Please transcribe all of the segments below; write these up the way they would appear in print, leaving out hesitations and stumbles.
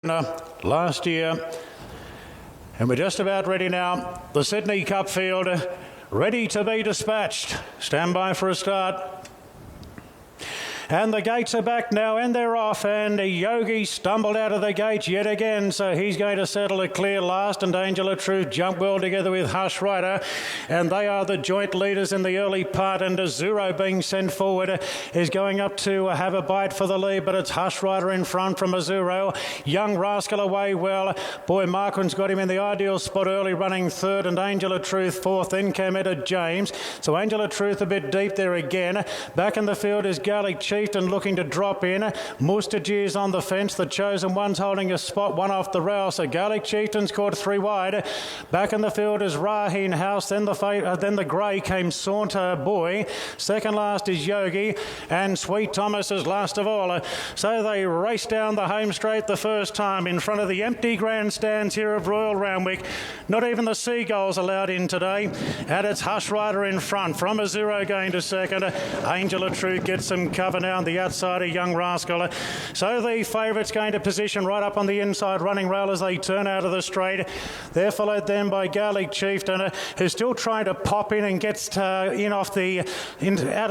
last year. And we're just about ready now. The Sydney Cup field ready to be dispatched. Stand by for a start. And the gates are back now and they're off, and Yogi stumbled out of the gates yet again, so he's going to settle it clear last, and Angel of Truth jump well together with Hush Rider, and they are the joint leaders in the early part, and Azuro being sent forward is going up to have a bite for the lead, but it's Hush Rider in front from Azuro. Young Rascal away well. Boy, Marquin's got him in the ideal spot early, running third, and Angel of Truth fourth. Then came Etta James, so Angel of Truth a bit deep there again. Back in the field is Garlic Chieftain looking to drop in. Mustajir's on the fence. The Chosen One's holding a spot, one off the rail. So Garlic Chieftain's caught three wide. Back in the field is Raheen House. Then the grey came Saunter Boy. Second last is Yogi, and Sweet Thomas is last of all. So they race down the home straight the first time in front of the empty grandstands here of Royal Randwick. Not even the Seagulls allowed in today. And it's Hush Rider in front from Azuro going to second. Angel of Truth gets some cover now on the outside of Young Rascal. So the favourite's going to position right up on the inside running rail as they turn out of the straight. They're followed then by Garlic Chieftain, who's still trying to pop in and gets out of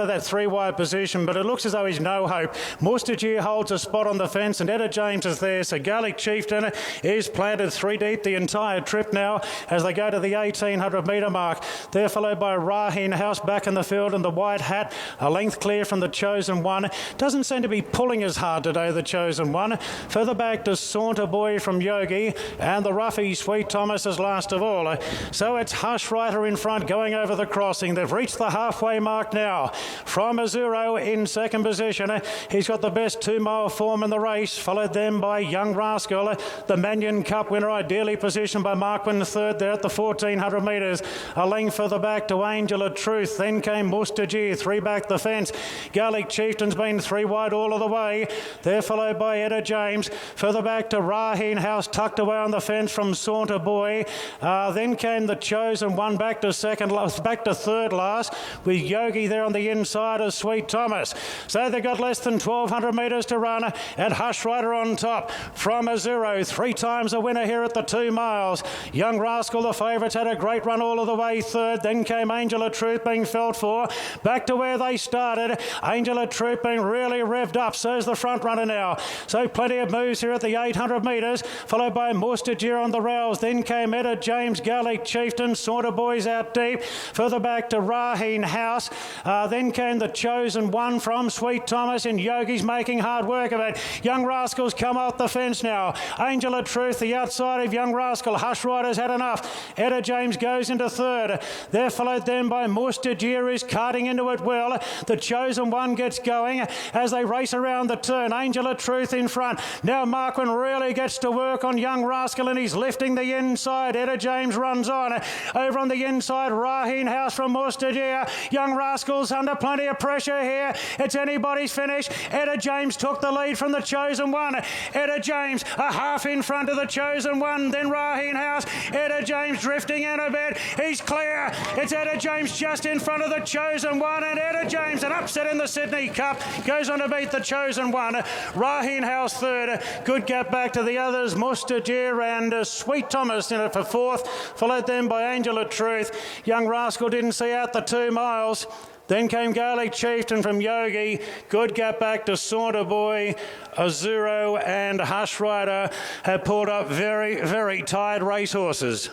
that three wide position, but it looks as though he's no hope. Mustajir holds a spot on the fence, and Etta James is there, so Garlic Chieftain is planted three deep the entire trip now as they go to the 1800 metre mark. They're followed by Raheen House back in the field, and the White Hat a length clear from the Chosen One. Doesn't seem to be pulling as hard today, the Chosen One. Further back to Saunter Boy from Yogi, and the roughie Sweet Thomas is last of all. So it's Hush Rider in front going over the crossing. They've reached the halfway mark now. From Azuro in second position. He's got the best 2 mile form in the race, followed then by Young Rascal, the Manion Cup winner, ideally positioned by Marquin third there at the 1400 metres. A length further back to Angel of Truth. Then came Mustajir, three back the fence. Garlic Chieftain's been three wide all of the way. They're followed by Etta James. Further back to Raheen House, tucked away on the fence from Saunter Boy. Then came the Chosen One back to third last, with Yogi there on the inside of Sweet Thomas. So they've got less than 1200 metres to run, and Hush Rider on top from Azuro, 3 times a winner here at the 2 miles. Young Rascal, the favourites, had a great run all of the way third. Then came Angel of Truth being felt for. Back to where they started. Angel of Truth being really revved up. So's the front runner now. So plenty of moves here at the 800 metres, followed by Mustajir on the rails. Then came Etta James, Garlic Chieftain, Saunter Boys out deep. Further back to Raheen House. Then came the Chosen One from Sweet Thomas, and Yogi's making hard work of it. Young Rascal's come off the fence now. Angel of Truth, the outside of Young Rascal. Hush Rider's had enough. Etta James goes into third. They're followed then by Mustajir, who's carting into it well. The Chosen One gets going as they race around the turn. Angel of Truth in front. Now Marquin really gets to work on Young Rascal, and he's lifting the inside. Etta James runs on. Over on the inside, Raheen House from Mustajir. Young Rascal's under plenty of pressure here. It's anybody's finish. Etta James took the lead from the Chosen One. Etta James a half in front of the Chosen One. Then Raheen House. Etta James drifting in a bit. He's clear. It's Etta James just in front of the Chosen One, and Etta James, an upset in the Sydney Cup, goes on to beat the Chosen One. Raheen House third. Good gap back to the others. Mustajir and Sweet Thomas in it for fourth, followed then by Angel of Truth. Young Rascal didn't see out the 2 miles. Then came Garlic Chieftain from Yogi. Good gap back to Saunter Boy. Azuro and Hush Rider have pulled up very, very tired racehorses.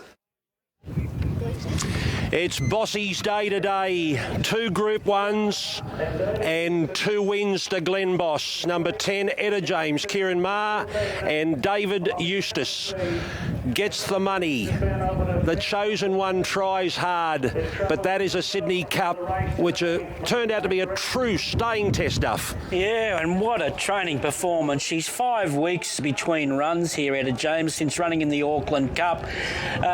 It's Bossy's day today. 2 Group 1s and 2 wins to Glen Boss. Number 10, Etta James, Kieran Marr and David Eustace gets the money. The Chosen One tries hard, but that is a Sydney Cup, which turned out to be a true staying test, Duff. Yeah, and what a training performance. She's 5 weeks between runs here, Etta James, since running in the Auckland Cup.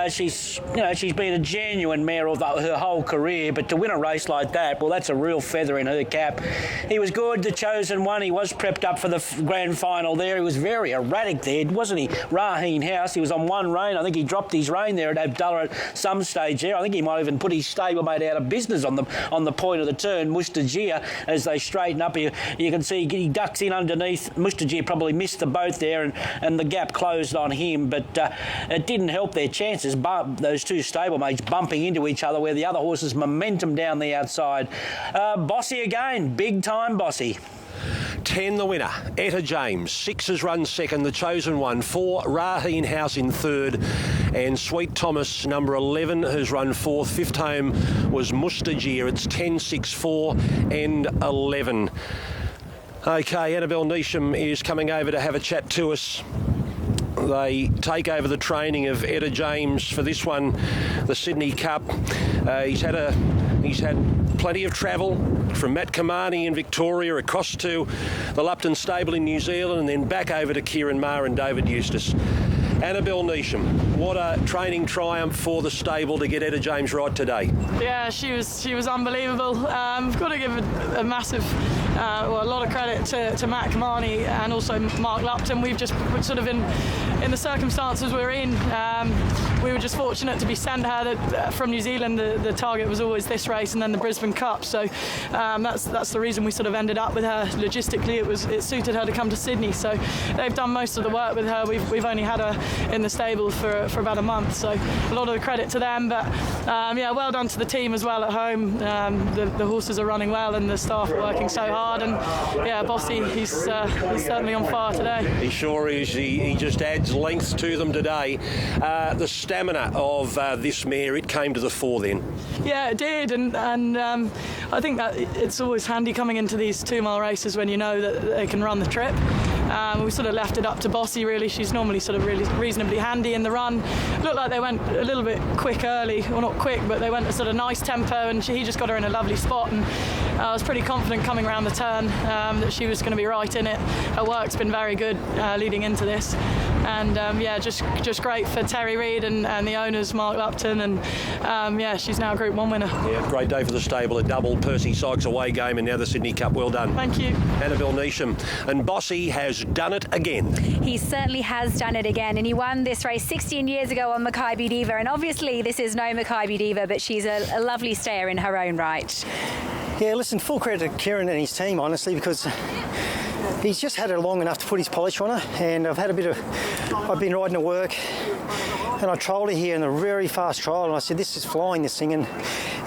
She's been a genuine mare of her whole career, but to win a race like that, well, that's a real feather in her cap. He was good, the chosen one. He was prepped up for the grand final there. He was very erratic there, wasn't he? Raheen House, he was on one rein. I think he dropped his rein there at Abdullah at some stage there. I think he might even put his stablemate out of business on the point of the turn. Mustajir, as they straighten up, you can see he ducks in underneath. Mustajir probably missed the boat there, and the gap closed on him, but it didn't help their chances. Those two stablemates bumping into each other, where the other horses momentum down the outside. Bossy again, big time Bossy. 10 the winner, Etta James. 6 has run second, the chosen one. 4, Raheen House in third. And Sweet Thomas, number 11, has run fourth. Fifth home was Mustajir. It's 10, 6, 4 and 11. OK, Annabelle Neesham is coming over to have a chat to us. They take over the training of Etta James for this one, the Sydney Cup. He's had plenty of travel from Matt Kamani in Victoria across to the Lupton stable in New Zealand and then back over to Kieran Maher and David Eustace. Annabelle Neesham, what a training triumph for the stable to get Etta James right today. Yeah, she was unbelievable. I've got to give a massive, a lot of credit to Matt Kamani and also Mark Lupton. We've just sort of in the circumstances we're in, we were just fortunate to be sent her from New Zealand. The target was always this race and then the Brisbane Cup. So that's the reason we sort of ended up with her. Logistically, it suited her to come to Sydney. So they've done most of the work with her. We've only had her in the stable for about a month, so a lot of the credit to them, but well done to the team as well at home. The horses are running well and the staff are working so hard, and Bossy, he's certainly on fire today. He sure is. He just adds length to them today. The stamina of this mare, it came to the fore then. Yeah, it did, and I think that it's always handy coming into these 2 mile races when you know that they can run the trip. We sort of left it up to Bossy, really. She's normally sort of really reasonably handy in the run. Looked like they went a little bit quick early, well, not quick, but they went a sort of nice tempo, and he just got her in a lovely spot, and I was pretty confident coming around the turn that she was going to be right in it. Her work's been very good leading into this, and just great for Terry Reid and the owners, Mark Lupton, and she's now a Group 1 winner. Yeah, great day for the stable. A double Percy Sykes away game and now the Sydney Cup. Well done. Thank you. Annabelle Neesham. And Bossy has done it again. He certainly has done it again, and he won this race 16 years ago on Mackay Diva, and obviously this is no Mackay Diva, but she's a lovely stayer in her own right. Yeah, listen, full credit to Kieran and his team, honestly, because he's just had her long enough to put his polish on her, and I've been riding to work, and I trialled her here in a very fast trial, and I said, this is flying, this thing, and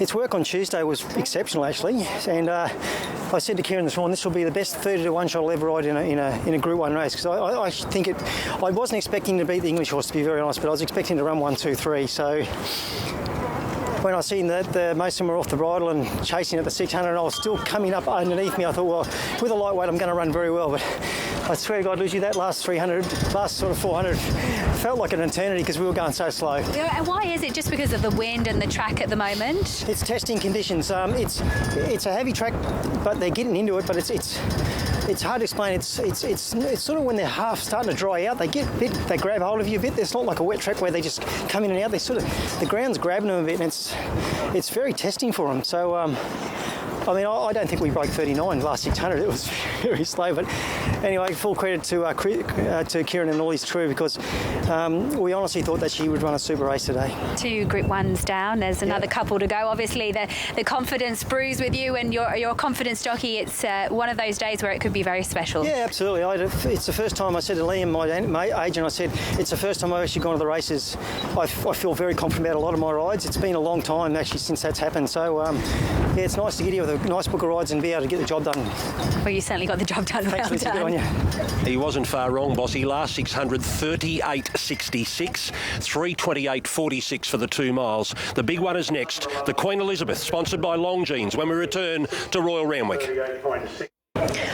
its work on Tuesday was exceptional, actually, and I said to Kieran this morning, this will be the best 30-to-1 shot I'll ever ride in a Group 1 race, because I think I wasn't expecting to beat the English horse, to be very honest, but I was expecting to run 1, 2, 3, so when I seen that most of them were off the bridle and chasing at the 600 and I was still coming up underneath me, I thought, well, with a lightweight I'm going to run very well, but I swear to God, Lucy, that last sort of 400 felt like an eternity because we were going so slow. And why is it? Just because of the wind and the track at the moment? It's testing conditions. It's a heavy track, but they're getting into it, but it's hard to explain. It's sort of when they're half starting to dry out, they grab hold of you a bit. It's not like a wet track where they just come in and out. The ground's grabbing them a bit, and it's very testing for them. So I don't think we broke 39 last 600. It was very slow, but anyway, full credit to Kieran and all his crew, because we honestly thought that she would run a super race today. 2 Group 1s down. There's another couple to go. Obviously, the confidence brews with you, and you're a confidence jockey. It's one of those days where it could be very special. Yeah, absolutely. It's the first time I said to Liam, my agent, I said, it's the first time I've actually gone to the races. I feel very confident about a lot of my rides. It's been a long time, actually, since that's happened. So, it's nice to get here with a nice book of rides and be able to get the job done. Well, you certainly got the job done. Thanks, well done. Good on you. He wasn't far wrong, Bossy. Last 600, 38.66, 3:28.46 for the 2 miles. The big one is next. The Queen Elizabeth, sponsored by Long Jeans, when we return to Royal Randwick.